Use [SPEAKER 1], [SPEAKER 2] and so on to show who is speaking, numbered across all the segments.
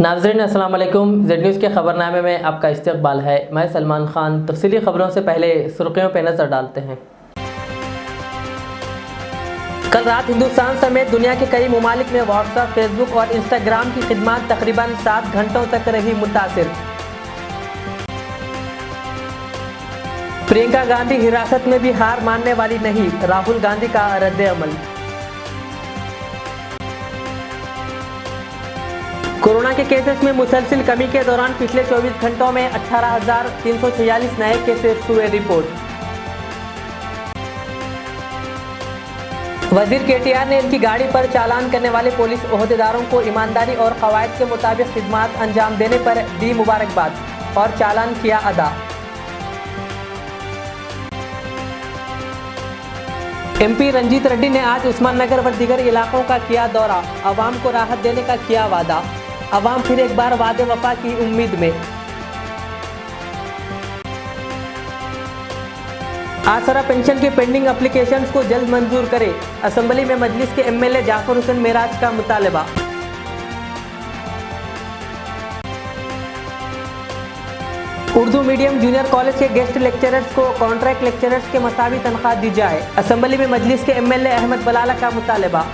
[SPEAKER 1] नाज़रीन अस्सलाम वालेकुम। जेड न्यूज़ के खबरनामे में आपका इस्तकबाल है। मैं सलमान खान। तफसीली खबरों से पहले सुर्खियों पर नज़र डालते हैं। कल रात हिंदुस्तान समेत दुनिया के कई ममालिक में व्हाट्सएप, फेसबुक और इंस्टाग्राम की खिदमत तकरीबन 7 घंटों तक रही मुतासिर। प्रियंका गांधी हिरासत में भी हार मानने वाली नहीं, राहुल गांधी का रद्द-ए-अमल। कोरोना के केसेस में मुसलसल कमी के दौरान पिछले 24 घंटों में 18,346 नए केसेस हुए रिपोर्ट। वजीर केटीआर ने इनकी गाड़ी पर चालान करने वाले पुलिस ओहदेदारों को ईमानदारी और कवायद के मुताबिक खिदमत अंजाम देने पर दी मुबारकबाद और चालान किया अदा। एमपी रंजीत रेड्डी ने आज उस्मान नगर व दीगर इलाकों का किया दौरा, आवाम को राहत देने का किया वादा। आवाम फिर एक बार वादे वफा की उम्मीद में। आसरा पेंशन के पेंडिंग एप्लीकेशंस को जल्द मंजूर करे, असेंबली में मजलिस के एमएलए जाफर हुसैन मेराज का मुतालबा। उर्दू मीडियम जूनियर कॉलेज के गेस्ट लेक्चरर्स को कॉन्ट्रैक्ट लेक्चरर्स के मसावी तनख्वाह दी जाए, असेंबली में मजलिस के एमएलए अहमद बलाला का मुतालबा।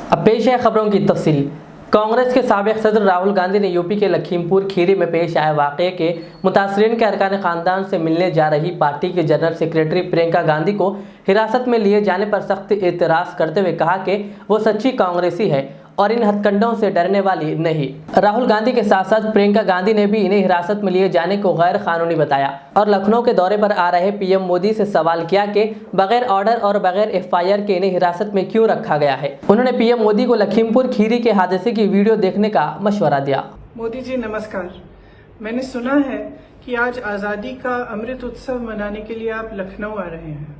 [SPEAKER 1] अब पेश है खबरों की तफसील। कांग्रेस के साबिक सदर राहुल गांधी ने यूपी के लखीमपुर खीरी में पेश आए वाक़े के मुतासरीन के अरकान ख़ानदान से मिलने जा रही पार्टी की जनरल सेक्रेटरी प्रियंका गांधी को हिरासत में लिए जाने पर सख्त एतराज़ करते हुए कहा कि वो सच्ची कांग्रेसी है और इन हथकंडों से डरने वाली नहीं। राहुल गांधी के साथ साथ प्रियंका गांधी ने भी इन्हें हिरासत में लिए जाने को गैर कानूनी बताया और लखनऊ के दौरे पर आ रहे पीएम मोदी से सवाल किया कि बगैर ऑर्डर और बगैर एफआईआर के इन्हें हिरासत में क्यों रखा गया है। उन्होंने पीएम मोदी को लखीमपुर खीरी के हादसे की वीडियो देखने का मशवरा दिया।
[SPEAKER 2] मोदी जी नमस्कार, मैंने सुना है कि आज आज़ादी का अमृत उत्सव मनाने के लिए आप लखनऊ आ रहे हैं।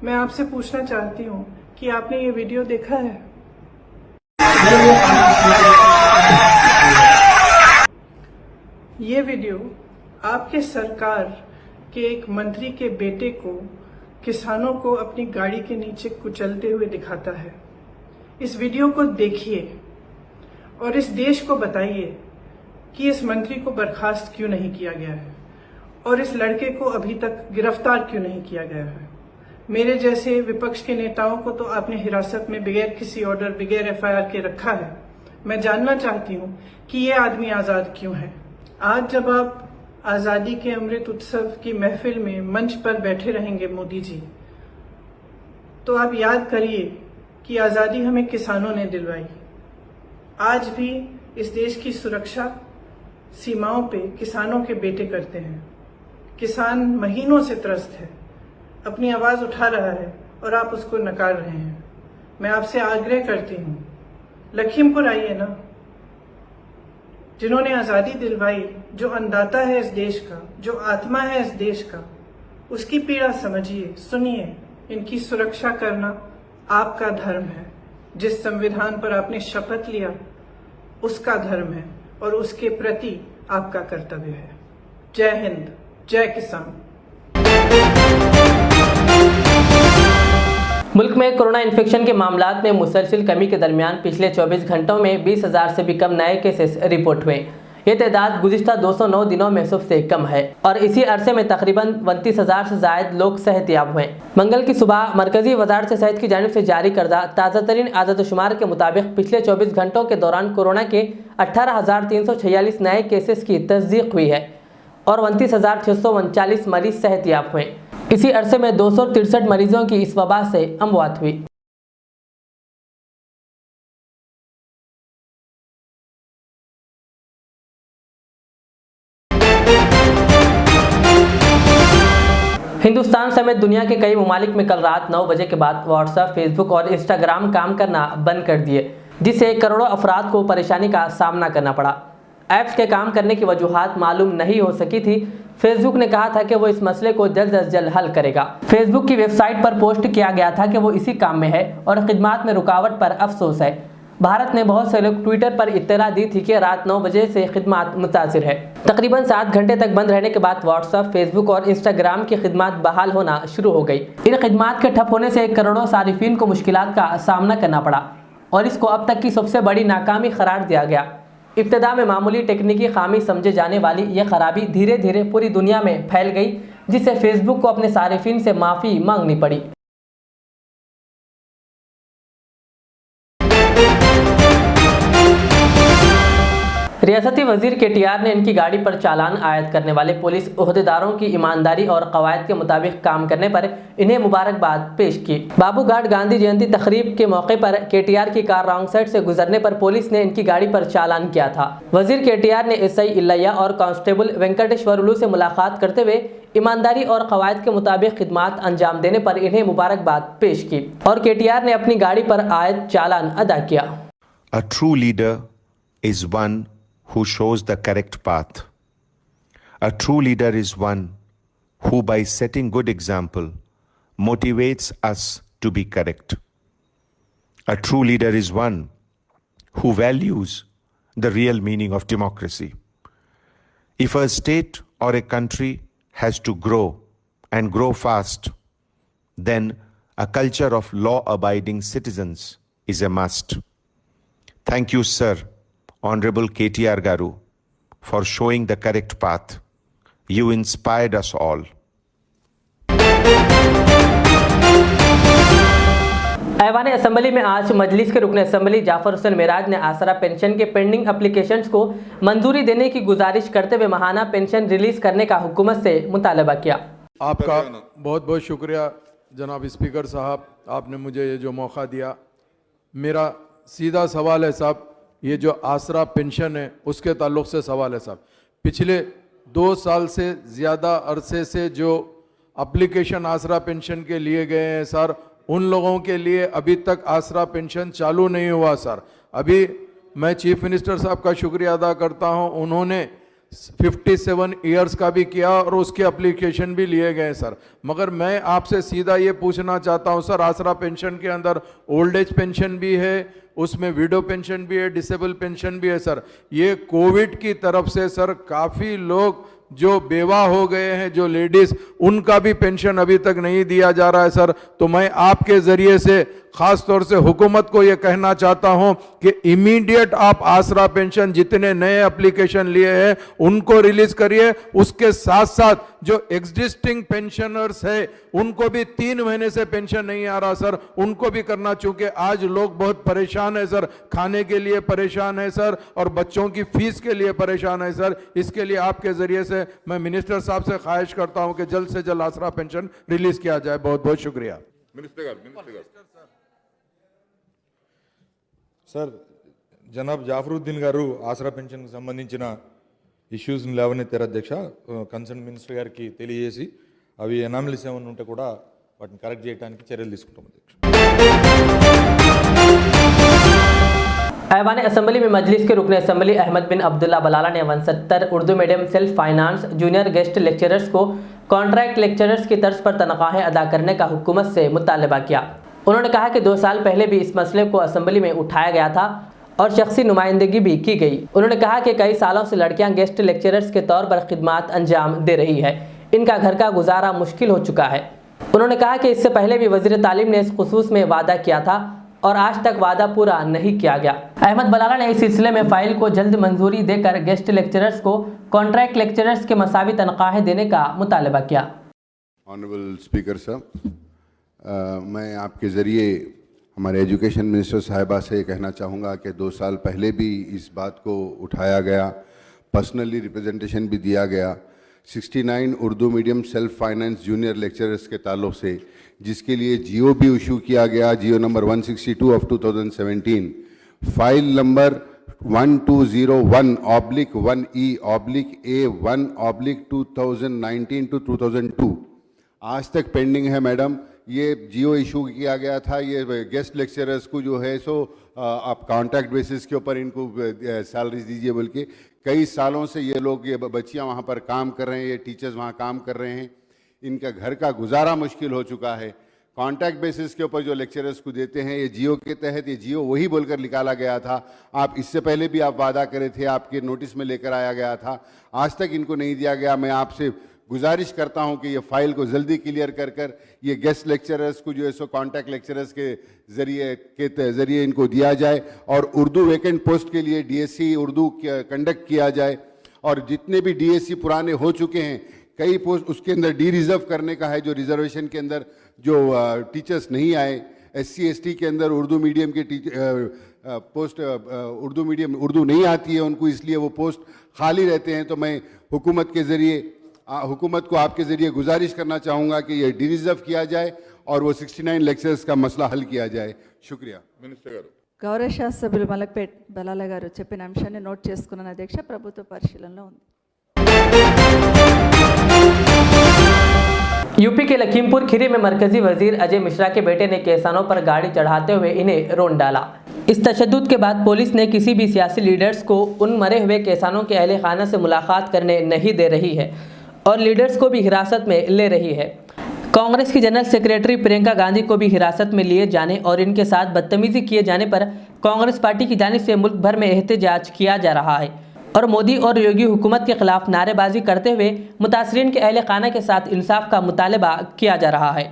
[SPEAKER 2] मैं आपसे पूछना चाहती हूँ कि आपने ये वीडियो देखा है? ये वीडियो आपके सरकार के एक मंत्री के बेटे को किसानों को अपनी गाड़ी के नीचे कुचलते हुए दिखाता है। इस वीडियो को देखिए और इस देश को बताइए कि इस मंत्री को बर्खास्त क्यों नहीं किया गया है और इस लड़के को अभी तक गिरफ्तार क्यों नहीं किया गया है। मेरे जैसे विपक्ष के नेताओं को तो आपने हिरासत में बगैर किसी ऑर्डर, बगैर एफआईआर के रखा है। मैं जानना चाहती हूँ कि ये आदमी आज़ाद क्यों है। आज जब आप आज़ादी के अमृत उत्सव की महफिल में मंच पर बैठे रहेंगे मोदी जी, तो आप याद करिए कि आज़ादी हमें किसानों ने दिलवाई। आज भी इस देश की सुरक्षा सीमाओं पे किसानों के बेटे करते हैं। किसान महीनों से त्रस्त है, अपनी आवाज उठा रहा है और आप उसको नकार रहे हैं। मैं आपसे आग्रह करती हूँ, लखीमपुर आइए ना। जिन्होंने आज़ादी दिलवाई, जो अन्नदाता है इस देश का, जो आत्मा है इस देश का, उसकी पीड़ा समझिए, सुनिए। इनकी सुरक्षा करना आपका धर्म है। जिस संविधान पर आपने शपथ लिया उसका धर्म है और उसके प्रति आपका कर्तव्य है। जय हिंद, जय किसान।
[SPEAKER 1] मुल्क में कोरोना इन्फेक्शन के मामलात में मुसलसल कमी के दरमियान पिछले 24 घंटों में 20,000 से भी कम नए केसेस रिपोर्ट हुए। ये तादाद गुज़िश्ता 209 दिनों में सबसे कम है और इसी अरसे में तकरीबन 32,000 से ज़ायद लोग सेहतयाब हुए। मंगल की सुबह मरकज़ी वज़ारत सेहत की जानिब से जारी करदा ताज़ा तरीन आदतशुमार के मुताबिक पिछले 24 घंटों के दौरान कोरोना के 18,346 नए केसेस की तस्दीक हुई है और 29,639 मरीज सेहतयाब हुए। इसी अरसे में 263 मरीजों की इस वबा से अमवात हुई। हिंदुस्तान समेत दुनिया के कई ममालिक में कल रात 9 बजे के बाद व्हाट्सएप, फेसबुक और इंस्टाग्राम काम करना बंद कर दिए, जिससे करोड़ों अफराद को परेशानी का सामना करना पड़ा। ऐप्स के काम करने की वजूहात मालूम नहीं हो सकी थी। फेसबुक ने कहा था कि वो इस मसले को जल्द अज जल्द हल करेगा। फेसबुक की वेबसाइट पर पोस्ट किया गया था कि वो इसी काम में है और खिदमात में रुकावट पर अफसोस है। भारत ने बहुत से लोग ट्विटर पर इत्तला दी थी कि रात 9 बजे से खिदमत मुतासिर है। तकरीबन 7 घंटे तक बंद रहने के बाद व्हाट्सएप, फेसबुक और इंस्टाग्राम की खिदमत बहाल होना शुरू हो गई। इन खिदमत के ठप होने से करोड़ों सारिफिन को मुश्किलात का सामना करना पड़ा और इसको अब तक की सबसे बड़ी नाकामी करार दिया गया। इब्तिदा में मामूली टेक्निकी खामी समझे जाने वाली यह खराबी धीरे धीरे पूरी दुनिया में फैल गई, जिससे फेसबुक को अपने सारिफिन से माफ़ी मांगनी पड़ी। रियासती वजीर KTR ने इनकी गाड़ी पर चालान आयद करने वाले पुलिस ओहदेदारों की ईमानदारी और कवायद के मुताबिक काम करने पर इन्हें मुबारकबाद पेश की। बाबू घाट गांधी जयंती तकरीब के मौके पर KTR की कार रॉन्ग साइड से गुजरने पर पुलिस ने इनकी गाड़ी पर चालान किया था। वजीर KTR ने SI इल्लैया और कांस्टेबल वेंकटेश्वरुलू से मुलाकात करते हुए ईमानदारी और कवायद के मुताबिक खिदमत अंजाम देने पर इन्हें मुबारकबाद पेश की और KTR ने अपनी गाड़ी पर आयद चालान अदा किया।
[SPEAKER 3] A true leader is one who shows the correct path. A true leader is one who, by setting good example, motivates us to be correct. A true leader is one who values the real meaning of democracy. If a state or a country has to grow and grow fast, then a culture of law-abiding citizens is a must. Thank you, sir, Honorable KTR Garu, for showing the correct path. You inspired us all.
[SPEAKER 1] ऐवान assembly में आज मजलिस के रुकन assembly Jafar Hussain Meraj ने आसरा pension के pending applications को मंजूरी देने की गुजारिश करते हुए माहाना पेंशन रिलीज करने का हुकूमत से मुतालबा किया।
[SPEAKER 4] आपका बहुत बहुत शुक्रिया जनाब स्पीकर साहब, आपने मुझे ये जो मौका दिया। मेरा सीधा सवाल है साहब, ये जो आसरा पेंशन है उसके ताल्लुक़ से सवाल है साहब। पिछले 2 साल से ज़्यादा अरसे से जो एप्लीकेशन आसरा पेंशन के लिए गए हैं सर, उन लोगों के लिए अभी तक आसरा पेंशन चालू नहीं हुआ सर। अभी मैं चीफ मिनिस्टर साहब का शुक्रिया अदा करता हूं, उन्होंने 57 ईयर्स का भी किया और उसके एप्लीकेशन भी लिए गए सर। मगर मैं आपसे सीधा ये पूछना चाहता हूं सर, आसरा पेंशन के अंदर ओल्ड एज पेंशन भी है, उसमें विडो पेंशन भी है, डिसेबल पेंशन भी है सर। ये कोविड की तरफ से सर काफ़ी लोग जो बेवा हो गए हैं, जो लेडीज, उनका भी पेंशन अभी तक नहीं दिया जा रहा है सर। तो मैं आपके ज़रिए से ख़ास तौर से हुकूमत को ये कहना चाहता हूं कि इमीडिएट आप आसरा पेंशन जितने नए एप्लीकेशन लिए हैं उनको रिलीज करिए। उसके साथ साथ जो एग्जिस्टिंग पेंशनर्स है उनको भी 3 महीने से पेंशन नहीं आ रहा सर, उनको भी करना, चूंकि आज लोग बहुत परेशान है सर, खाने के लिए परेशान है सर और बच्चों की फीस के लिए परेशान है सर। इसके लिए आपके ज़रिए से मैं मिनिस्टर साहब से ख्वाहिश करता हूं कि जल्द से जल्द आसरा पेंशन रिलीज किया जाए। बहुत बहुत शुक्रिया।
[SPEAKER 5] సార్ జనాబ్ జాఫరుద్దీన్ గారు ఆసరా పెన్షన్కి సంబంధించిన ఇష్యూస్ని లేవనెత్తారు అధ్యక్ష. కన్సర్న్ మినిస్టర్ గారికి తెలియజేసి అవి ఎనామలీస్ ఏమైనా ఉంటే కూడా వాటిని కరెక్ట్ చేయడానికి చర్యలు తీసుకుంటాం అధ్యక్ష.
[SPEAKER 1] ऐवान असम्बली में मजलिस के रुकन असम्बली अहमद बिन अब्दुल्ला बलाला ने 69 Urdu medium self finance junior guest lecturers को कॉन्ट्रैक्ट लेक्चरर्स की तर्ज पर तनख्वाहें अदा करने का हुकूमत से मुतालबा किया। उन्होंने कहा कि 2 साल पहले भी इस मसले को असम्बली में उठाया गया था और शख्सी नुमाइंदगी भी की गई। उन्होंने कहा कि कई सालों से लड़कियां गेस्ट लेक्चरर्स के तौर पर खिदमत अंजाम दे रही है, इनका घर का गुजारा मुश्किल हो चुका है। उन्होंने कहा कि इससे पहले भी वज़ीर तालीम ने इस खुसूस में वादा किया था और आज तक वादा पूरा नहीं किया गया। अहमद बलाला ने इस सिलसिले में फ़ाइल को जल्द मंजूरी देकर गेस्ट लेक्चरर्स को कॉन्ट्रैक्ट लेक्चरर्स के मसावी तनख्वाहें देने का मुतालबा किया।
[SPEAKER 6] ऑनरेबल स्पीकर साहब, मैं आपके ज़रिए हमारे एजुकेशन मिनिस्टर साहिबा से कहना चाहूँगा कि 2 साल पहले भी इस बात को उठाया गया, पर्सनली रिप्रेजेंटेशन भी दिया गया 69 Urdu medium self finance junior lecturers के ताल्लुक़ से, जिसके लिए जियो भी इशू किया गया, GO number 162 of 2017, file number 1201/1E/A1/2019 to 2002 आज तक पेंडिंग है मैडम। ये जियो इशू किया गया था, ये गेस्ट लेक्चरर्स को जो है सो आप कॉन्ट्रैक्ट बेसिस के ऊपर इनको सैलरीज दीजिए बोल के कई सालों से ये लोग, ये बच्चियां वहाँ पर काम कर रहे हैं, ये टीचर्स वहाँ काम कर रहे हैं, इनका घर का गुजारा मुश्किल हो चुका है। कॉन्ट्रैक्ट बेसिस के ऊपर जो लेक्चरर्स को देते हैं, ये जियो के तहत, ये जियो वही बोलकर निकाला गया था। आप इससे पहले भी आप वादा करे थे, आपके नोटिस में लेकर आया गया था, आज तक इनको नहीं दिया गया। मैं आपसे गुजारिश करता हूं कि ये फाइल को जल्दी क्लियर कर ये गेस्ट लेक्चरर्स को जो है सो कॉन्ट्रैक्ट लेक्चरर्स के जरिए इनको दिया जाए, और उर्दू वैकेंट पोस्ट के लिए डीएससी उर्दू कंडक्ट किया जाए। और जितने भी डीएससी पुराने हो चुके हैं, कई पोस्ट उसके अंदर डी रिजर्व करने का है, जो रिजर्वेशन के अंदर जो टीचर्स नहीं आए, SC ST के अंदर उर्दू मीडियम के पोस्ट उर्दू मीडियम उर्दू नहीं आती है उनको, इसलिए वो पोस्ट खाली रहते हैं। तो मैं हुकूमत के ज़रिए हुकूमत को आपके ज़रिए गुजारिश करना चाहूँगा कि ये डी रिजर्व किया जाए और वो 69 लेक्चर्स का मसला हल किया जाए। शुक्रिया।
[SPEAKER 5] మినిస్టర్ గారు
[SPEAKER 7] గౌరవ శాసనసభ్యులు మలక్పేట్ బలాల గారు చెప్పిన అంశాన్ని నోట్ చేసుకున్న అధ్యక్ష, ప్రభుత్వ పరిశీలనలో ఉంది।
[SPEAKER 1] यूपी के लखीमपुर खीरी में मरकजी वजीर अजय मिश्रा के बेटे ने किसानों पर गाड़ी चढ़ाते हुए इन्हें रोन डाला। इस तशद्दुद के बाद पुलिस ने किसी भी सियासी लीडर्स को उन मरे हुए किसानों के अहले खाना से मुलाकात करने नहीं दे रही है और लीडर्स को भी हिरासत में ले रही है। कांग्रेस की जनरल सेक्रेटरी प्रियंका गांधी को भी हिरासत में लिए जाने और इनके साथ बदतमीजी किए जाने पर कांग्रेस पार्टी की जानिब से मुल्क भर में एहतजाज किया जा रहा है और मोदी और योगी हुकूमत के खिलाफ नारेबाजी करते हुए मुतासरीन के अहले खाना के साथ इंसाफ का मुतालबा किया जा रहा है।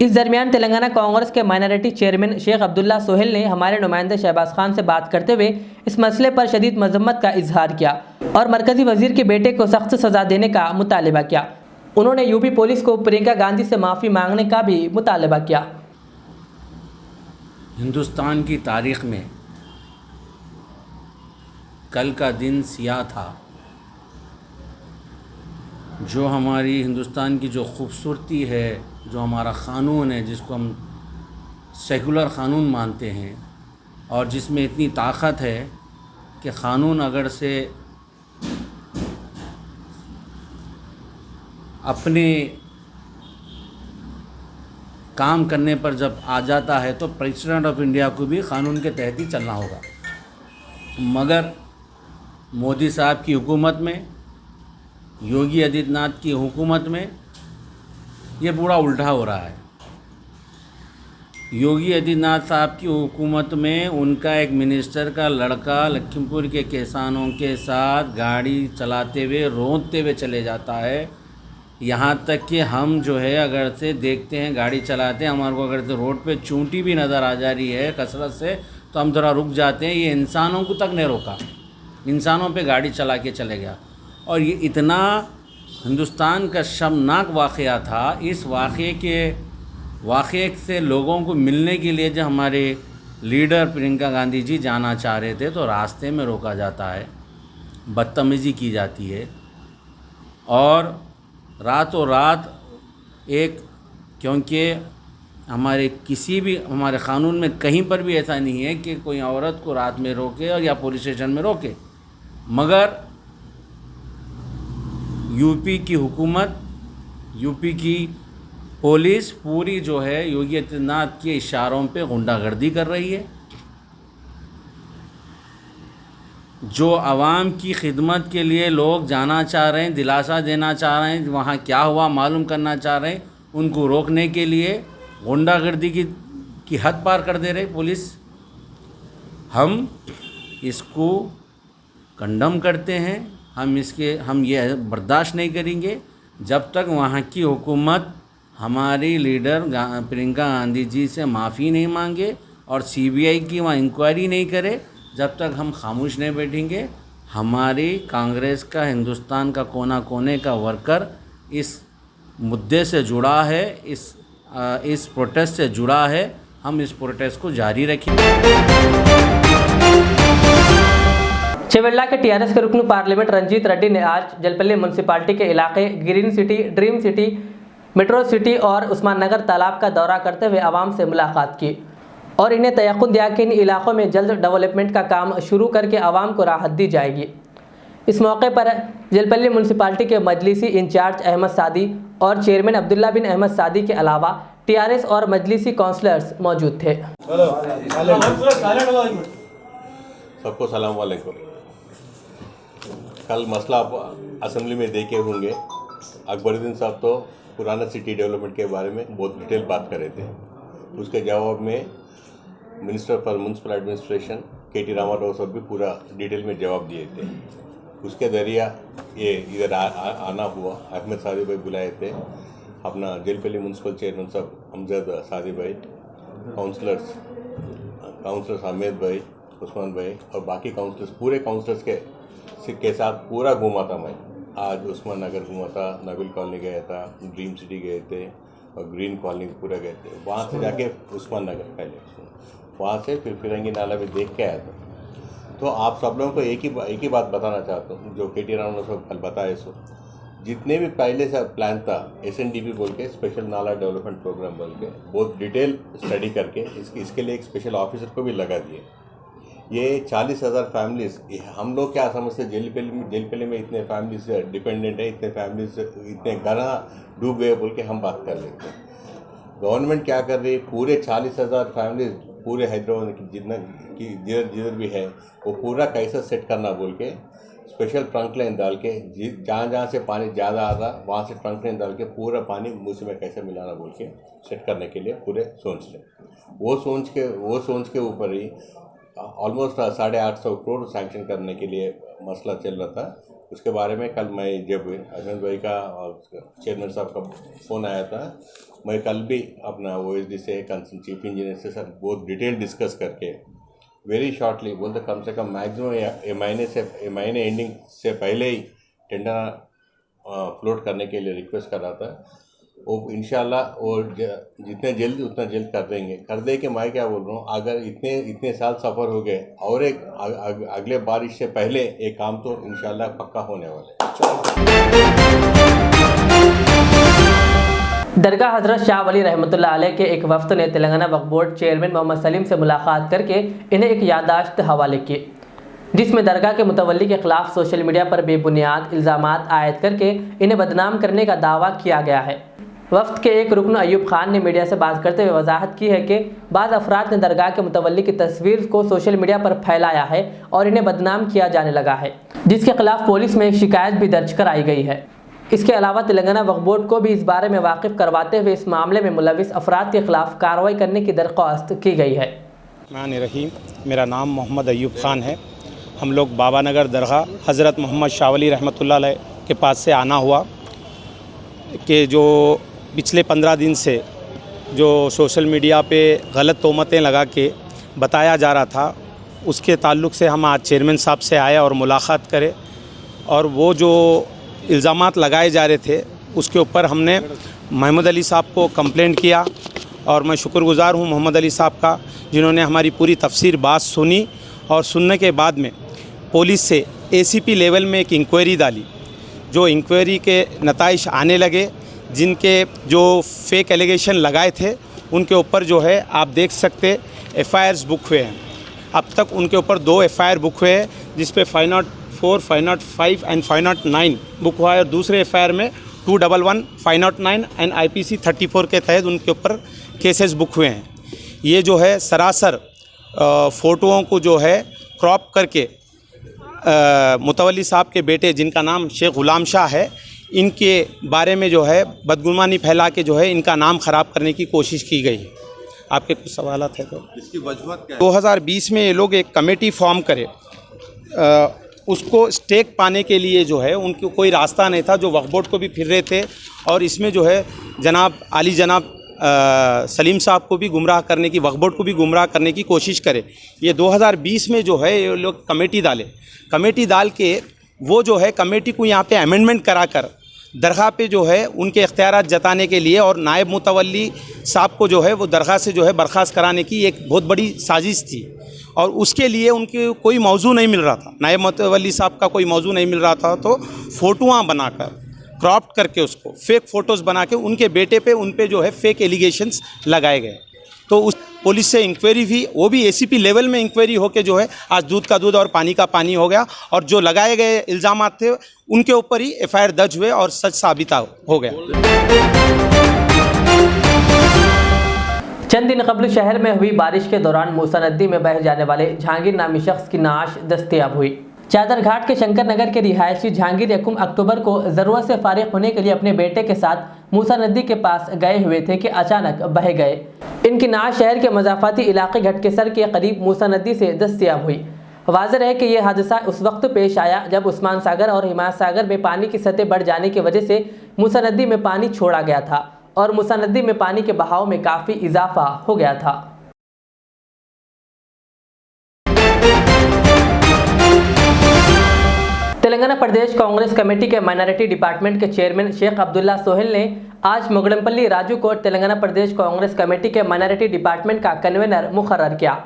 [SPEAKER 1] इस दरमियान तेलंगाना कांग्रेस के माइनॉरिटी चेयरमैन शेख अब्दुल्ला सोहेल ने हमारे नुमाइंदे शहबाज खान से बात करते हुए इस मसले पर शदीद मजम्मत का इजहार किया और मरकजी वजीर के बेटे को सख्त सज़ा देने का मुतालबा किया। उन्होंने यूपी पुलिस को प्रियंका गांधी से माफ़ी मांगने का भी मुतालबा किया।
[SPEAKER 8] हिंदुस्तान की तारीख़ में कल का दिन सियाह था। जो हमारी हिंदुस्तान की जो खूबसूरती है, जो हमारा क़ानून है, जिसको हम सेकुलर क़ानून मानते हैं और जिसमें इतनी ताकत है कि क़ानून अगर से अपने काम करने पर जब आ जाता है तो प्रेसिडेंट ऑफ इंडिया को भी क़ानून के तहत ही चलना होगा। मगर मोदी साहब की हुकूमत में, योगी आदित्यनाथ की हुकूमत में ये पूरा उल्टा हो रहा है। योगी आदित्यनाथ साहब की हुकूमत में उनका एक मिनिस्टर का लड़का लखीमपुर के किसानों के साथ गाड़ी चलाते हुए रोंदते हुए चले जाता है। यहाँ तक कि हम जो है अगर से देखते हैं गाड़ी चलाते हैं, हमारे को अगर से रोड पे चूंटी भी नज़र आ जा रही है कसरत से तो हम ज़रा रुक जाते हैं। ये इंसानों को तक नहीं रोका, इंसानों पे गाड़ी चला के चले गया। और ये इतना हिंदुस्तान का शर्मनाक वाक़या था। इस वाक़े से लोगों को मिलने के लिए जब हमारे लीडर प्रियंका गांधी जी जाना चाह रहे थे तो रास्ते में रोका जाता है, बदतमीज़ी की जाती है और रातों रात क्योंकि हमारे किसी भी हमारे क़ानून में कहीं पर भी ऐसा नहीं है कि कोई औरत को रात में रोके और या पुलिस स्टेशन में रोके। मगर यूपी की हुकूमत, यूपी की पुलिस पूरी जो है योगी आदित्यनाथ के इशारों पे गुंडागर्दी कर रही है। जो आवाम की खिदमत के लिए लोग जाना चाह रहे हैं, दिलासा देना चाह रहे हैं, वहाँ क्या हुआ मालूम करना चाह रहे हैं, उनको रोकने के लिए गुंडागर्दी की हद पार कर दे रही पुलिस। हम इसको कंडम करते हैं। हम ये बर्दाश्त नहीं करेंगे जब तक वहाँ की हुकूमत हमारी लीडर प्रियंका गांधी जी से माफ़ी नहीं मांगे और CBI की वहाँ इंक्वायरी नहीं करे, जब तक हम खामोश नहीं बैठेंगे। हमारी कांग्रेस का हिंदुस्तान का कोना कोने का वर्कर इस मुद्दे से जुड़ा है, इस प्रोटेस्ट से जुड़ा है। हम इस प्रोटेस्ट को जारी रखेंगे।
[SPEAKER 1] चेवेल्ला के TRS के रुकन पार्लियामेंट रंजीत रेड्डी ने आज जलपल्ली म्यूनसिपालिटी के इलाके green city, dream city, metro city और उस्मान नगर तालाब का दौरा करते हुए आवाम से मुलाकात की और इन्हें तयक़ुन दिया कि इन इलाकों में जल्द डेवलपमेंट का काम शुरू करके आवाम को राहत दी जाएगी। इस मौके पर जलपल्ली म्यूनसिपालिटी के मजलिसी इंचार्ज अहमद सादी और चेयरमैन अब्दुल्ला बिन अहमद सादी के अलावा TRS और मजलिसी काउंसलर्स मौजूद थे।
[SPEAKER 9] सबको सलाम वालेकुम। कल मसला आप असेंबली में देखे होंगे, अकबरुद्दीन साहब तो पुराना सिटी डेवलपमेंट के बारे में बहुत डिटेल बात कर रहे थे। उसके जवाब में minister for municipal administration KT Ramarao साहब भी पूरा डिटेल में जवाब दिए थे। उसके जरिया ये इधर आना हुआ। अहमद सादी भाई बुलाए थे, अपना जेलपल्ली म्यूनसिपल चेयरमैन साहब अमजद सादी भाई, काउंसलर्स अहमद भाई, उस्मान भाई और बाकी काउंसलर्स, पूरे काउंसलर्स के साथ पूरा घूमा था मैं। आज उस्मान नगर घूमा था, नविल कॉलोनी गया था, ड्रीम सिटी गए थे और ग्रीन कॉलोनी पूरा गए थे। वहाँ से जाके उस्मान नगर पहले, वहाँ से फिर फिरंगी नाला भी देख के आया था। तो आप सब लोगों को एक ही बात बताना चाहता हूँ, जो KT रामाराव साहब कल बताए सो जितने भी पहले से प्लान था SNDP बोल के, स्पेशल नाला डेवलपमेंट प्रोग्राम बोल के, बहुत डिटेल स्टडी करके इसके लिए एक स्पेशल ऑफिसर को भी लगा दिए। ये 40,000 फैमिलीज, हम लोग क्या समझते, जेलपल्ली में इतने फैमिलीज डिपेंडेंट है, इतने फैमिलीज इतने घर डूब गए बोल के हम बात कर लेते हैं। गवर्नमेंट क्या कर रही है, पूरे 40,000 फैमिलीज पूरे हैदराबाद की जिधर भी है वो पूरा कैसे सेट करना बोल के स्पेशल ट्रंक लाइन डाल के, जहाँ से पानी ज़्यादा आ रहा वहाँ से ट्रंक लाइन डाल के पूरा पानी मूसी में कैसे मिलाना बोल के सेट करने के लिए पूरे सोच रहे। वो सोच के ऊपर ही ऑलमोस्ट 850 करोड़ सैंक्शन करने के लिए मसला चल रहा था। उसके बारे में कल मैं जब अहमद भाई का और चेयरमैन साहब का फ़ोन आया था, मैं कल भी अपना OSD से कंसर्न चीफ इंजीनियर से सर बहुत डिटेल डिस्कस करके वेरी शॉर्टली बोलते कम से कम मैक्सिमम महीने एंडिंग से पहले ही टेंडर फ्लोट करने के लिए रिक्वेस्ट कर रहा था। वो इंशाल्लाह वो जितने जल्द उतना जल्द कर देंगे। कर दे के मैं क्या बोल रहा हूँ, अगर इतने साल सफ़र हो गए और एक अगले बारिश से पहले एक काम तो इंशाल्लाह पक्का होने वाला है।
[SPEAKER 1] दरगाह हज़रत शाह वली रहमतुल्लाह अलैह के एक वफ्द ने तेलंगाना वक्फ बोर्ड चेयरमैन मोहम्मद सलीम से मुलाकात करके इन्हें एक याददाश्त हवाले की, जिसमें दरगाह के मुतवल्ली के खिलाफ सोशल मीडिया पर बेबुनियाद इल्ज़ामात आयद करके इन्हें बदनाम करने का दावा किया गया है। वफ्द के एक रुकन अयूब खान ने मीडिया से बात करते हुए वजाहत की है कि बाज़ अफराद ने दरगाह के मुतवल्ली की तस्वीर को सोशल मीडिया पर फैलाया है और इन्हें बदनाम किया जाने लगा है, जिसके खिलाफ पुलिस में एक शिकायत भी दर्ज कराई गई है। इसके अलावा तेलंगाना वक्फ बोर्ड को भी इस बारे में वाकिफ़ करवाते हुए इस मामले में मुलविस अफराद के खिलाफ कार्रवाई करने की दरख्वास्त की गई है।
[SPEAKER 10] रहीम, मेरा नाम मोहम्मद अयूब ख़ान है। हम लोग बाबा नगर दरगाह हज़रत मोहम्मद शाह वली रहमतुल्लाह अलैह के पास से आना हुआ कि जो पिछले 15 दिन से जो सोशल मीडिया पे गलत तोहमतें लगा के बताया जा रहा था, उसके ताल्लुक़ से हम आज चेयरमैन साहब से आए और मुलाकात करे और वो जो इल्ज़ामात लगाए जा रहे थे उसके ऊपर हमने मोहम्मद अली साहब को कंप्लेंट किया और मैं शुक्रगुज़ार हूँ मोहम्मद अली साहब का, जिन्होंने हमारी पूरी तफसीर बात सुनी और सुनने के बाद में पुलिस से ACP लेवल में एक इंक्वायरी डाली। जो इंक्वायरी के नताइज आने लगे, जिनके जो फेक एलिगेशन लगाए थे उनके ऊपर जो है आप देख सकते FIRs बुक हुए हैं। अब तक उनके ऊपर 2 FIR बुक हुए हैं, जिस पे 504, 505 एंड 509 बुक हुआ है और दूसरे FIR में 211, 509 एंड IPC 34 के तहत उनके ऊपर केसेस बुक हुए हैं। ये जो है सरासर फ़ोटोओं को जो है क्रॉप करके मुतवल्ली साहब के बेटे जिनका नाम शेख गुलाम शाह है, इनके बारे में जो है बदगुमानी फैला के जो है इनका नाम ख़राब करने की कोशिश की गई है। आपके कुछ सवालात है तो
[SPEAKER 5] इसकी वजूहत क्या है?
[SPEAKER 10] 2020 में ये लोग एक कमेटी फॉर्म करे, उसको स्टेक पाने के लिए जो है उनको कोई रास्ता नहीं था, जो वक्फ बोर्ड को भी फिर रहे थे और इसमें जो है जनाब सलीम साहब को भी गुमराह करने की, वक्फ बोर्ड को भी गुमराह करने की कोशिश करे। ये 2020 में जो है ये लोग कमेटी डाल के वो जो है कमेटी को यहाँ पे अमेंडमेंट कराकर दरगाह पे जो है उनके इख्तियारात जताने के लिए और नायब मुतवल्ली साहब को जो है वो दरगाह से जो है बर्खास्त कराने की एक बहुत बड़ी साजिश थी और उसके लिए उनके कोई मौजू नहीं मिल रहा था, नायब मुतवल्ली साहब का कोई मौजू नहीं मिल रहा था, तो फ़ोटोआँ बनाकर क्रॉप्ड करके उसको फेक फ़ोटोज़ बना के उनके बेटे पे उन पे जो है फेक एलिगेशंस लगाए गए। तो उस पुलिस से इंक्वायरी हुई, वो भी ACP लेवल में इंक्वायरी होके जो है आज दूध का दूध और पानी का पानी हो गया और जो लगाए गए इल्ज़ामात थे उनके ऊपर ही FIR दर्ज हुए और सच साबित हो गया।
[SPEAKER 1] चंद दिन कबल शहर में हुई बारिश के दौरान मूसा नदी में बह जाने वाले जहांगीर नामी शख्स की नाश दस्तयाब हुई। चादर घाट के शंकर नगर के रिहायशी जहांगीर 1 अक्टूबर को ज़रूरत से फारिग होने के लिए अपने बेटे के साथ मूसा नदी के पास गए हुए थे कि अचानक बह गए। इनकी नाव शहर के मजाफाती इलाके घटकेसर के करीब मूसा नदी से दस्तयाब हुई। वाज़ेह है कि यह हादसा उस वक्त पेश आया जब उस्मान सागर और हिमायत सागर में पानी की सतह बढ़ जाने की वजह से मूसा नदी में पानी छोड़ा गया था और मूसा नदी में पानी के बहाव में काफ़ी इजाफा हो गया था। तेलंगाना प्रदेश कांग्रेस कमेटी के माइनॉरिटी डिपार्टमेंट के चेयरमैन शेख अब्दुल्ला सोहेल ने आज मुगड़मपल्ली राजू को तेलंगाना प्रदेश कांग्रेस कमेटी के माइनॉरिटी डिपार्टमेंट का कन्वीनर मुकर्रर किया।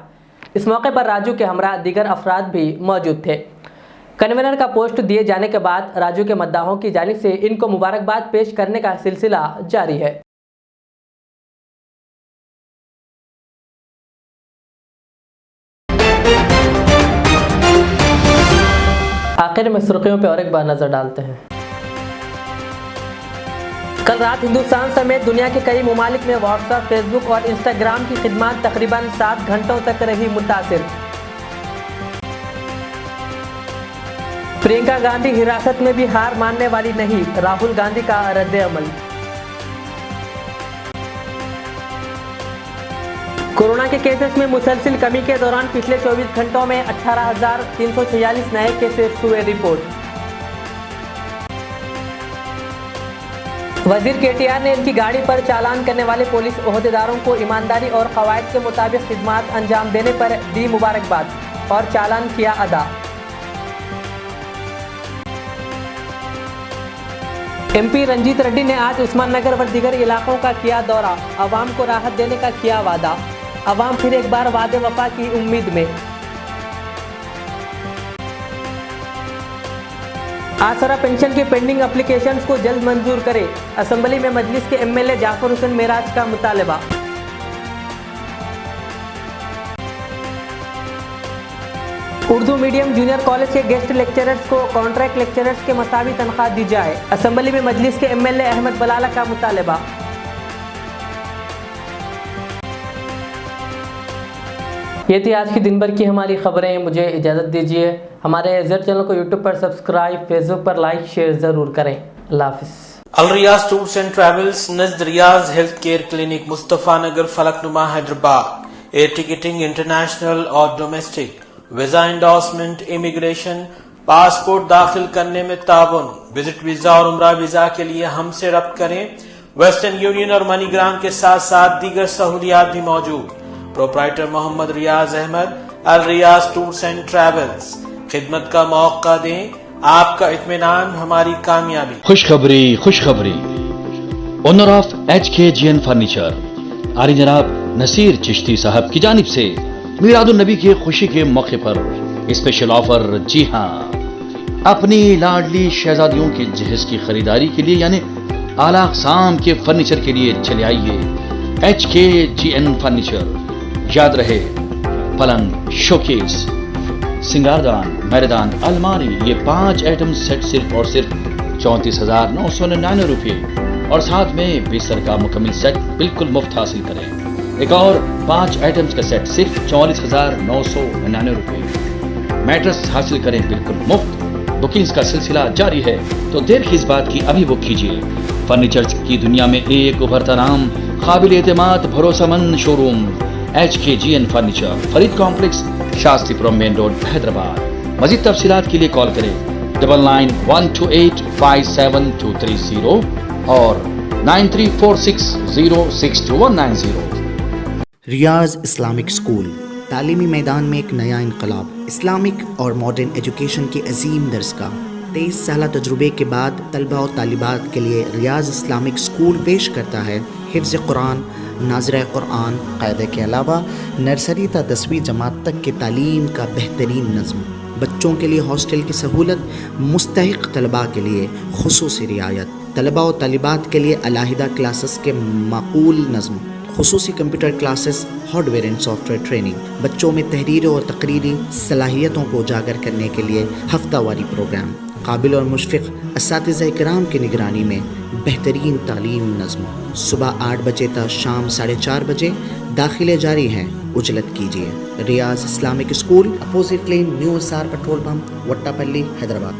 [SPEAKER 1] इस मौके पर राजू के हमरा दीगर अफराद भी मौजूद थे। कन्वीनर का पोस्ट दिए जाने के बाद राजू के मद्दाहों की जानिब से इनको मुबारकबाद पेश करने का सिलसिला जारी है। आखिर में सुर्खियों पर और एक बार नजर डालते हैं। कल रात हिंदुस्तान समेत दुनिया के कई ममालिक में व्हाट्सएप, फेसबुक और इंस्टाग्राम की खिदमत तकरीबन 7 घंटों तक रही मुतासिर। प्रियंका गांधी हिरासत में भी हार मानने वाली नहीं, राहुल गांधी का रद्द-ए-अमल। कोरोना के केसेस में मुसलसिल कमी के दौरान पिछले 24 घंटों में 18,346 नए केसेस हुए रिपोर्ट। वजीर केटीआर ने इनकी गाड़ी पर चालान करने वाले पुलिस ओहदेदारों को ईमानदारी और कवायद के मुताबिक खिदमत अंजाम देने पर दी मुबारकबाद और चालान किया अदा। एमपी रंजीत रेड्डी ने आज उस्मान नगर व दीगर इलाकों का किया दौरा, आवाम को राहत देने का किया वादा। आवाम फिर एक बार वादे वफा की उम्मीद में। आसरा पेंशन के पेंडिंग एप्लीकेशंस को जल्द मंजूर करे, असेंबली में मजलिस के एमएलए जाफर हुसैन मेराज का मुतालबा। उर्दू मीडियम जूनियर कॉलेज के गेस्ट लेक्चरर्स को कॉन्ट्रैक्ट लेक्चरर्स के मसावी तनख्वाह दी जाए, असेंबली में मजलिस के एमएलए अहमद बलाला का मुतालबा। ये थी आज की दिन भर की हमारी खबरें। मुझे इजाज़त दीजिए। हमारे ज़र चैनल को यूट्यूब पर सब्सक्राइब, फेसबुक पर लाइक शेयर ज़रूर करें। अल्लाह हाफ़िज़।
[SPEAKER 11] Al Riyaz tours and travels नज़द Riyaz health care clinic, Mustafa Nagar, Falaknuma, Hyderabad. Air ticketing international और domestic, visa endorsement, immigration, passport दाखिल करने में ताउन, विजिट वीज़ा और उम्रा वीज़ा के लिए हमसे रब्त करें। वेस्टर्न यूनियन और मनीग्राम के साथ साथ दीगर सहूलियात भी मौजूद। Proprietor Mohammad Riyaz Ahmad, Al Riyaz tours and travels. खिदमत का मौका दें, आपका इत्मीनान हमारी कामयाबी।
[SPEAKER 12] खुशखबरी खुशखबरी, ओनर ऑफ HKGN फर्नीचर आली जनाब नसीर चिश्ती साहब की जानिब से मीलादुन नबी की खुशी के मौके पर स्पेशल ऑफर। जी हाँ, अपनी लाडली शहजादियों के जहेज की खरीदारी के लिए यानी आला अक़साम के फर्नीचर के लिए चले आइए HKGN फर्नीचर। याद रहे, पलंग, शोकेस, सिंगारदान, मैदान, अलमारी, ये 5 आइटम सेट सिर्फ और सिर्फ 34,999 रुपये और साथ में बिस्तर का मुकम्मल सेट बिल्कुल मुफ्त हासिल करें। एक और 5 आइटम्स का सेट सिर्फ 44,999 रुपये। मैट्रेस हासिल करें बिल्कुल मुफ्त। बुकिंग्स का सिलसिला जारी है, तो देर किस बात की, अभी बुक कीजिए। फर्नीचर की दुनिया में एक उभरता नाम, काबिल एतमाद भरोसेमंद showroom HKGN furniture, Farid complex, Shastripuram main road, Hyderabad. मजीद तफसीलात के लिए कॉल करें 9912857230 और 9346062190।
[SPEAKER 13] रियाज इस्लामिक स्कूल, तालीमी मैदान में एक नया इनकलाब। इस्लामिक और मॉडर्न एजुकेशन की अजीम दरसगाह। 23 साल तजुर्बे के बाद तलबा और तालिबात के लिए रियाज इस्लामिक स्कूल पेश करता है हिफ्ज़ कुरान, नाज़िरा कुरान, क़ायदे के अलावा नर्सरी ता 10वीं जमात तक के तालीम का बेहतरीन नज़्म। बच्चों के लिए हॉस्टल की सहूलत, मुस्तहिक़ तलबा के लिए खुसूसी रियायत, तलबा और तालिबात के लिए अलहदा क्लासेस के माकूल नज़्म, खुसूसी computer classes, hardware and software training. बच्चों में तहरीर और तकरीरी सलाहियतों को उजागर करने के लिए हफ्तावारी प्रोग्राम। काबिल और मुशफ़िक़ असातिज़ा किराम की निगरानी में बेहतरीन तालीम नज़्म। सुबह 8 बजे तक शाम 4:30 बजे दाखिले जारी हैं, उजलत कीजिए। Riyaz Islamic school, opposite lane, new SR petrol pump, Vattapalli, Hyderabad.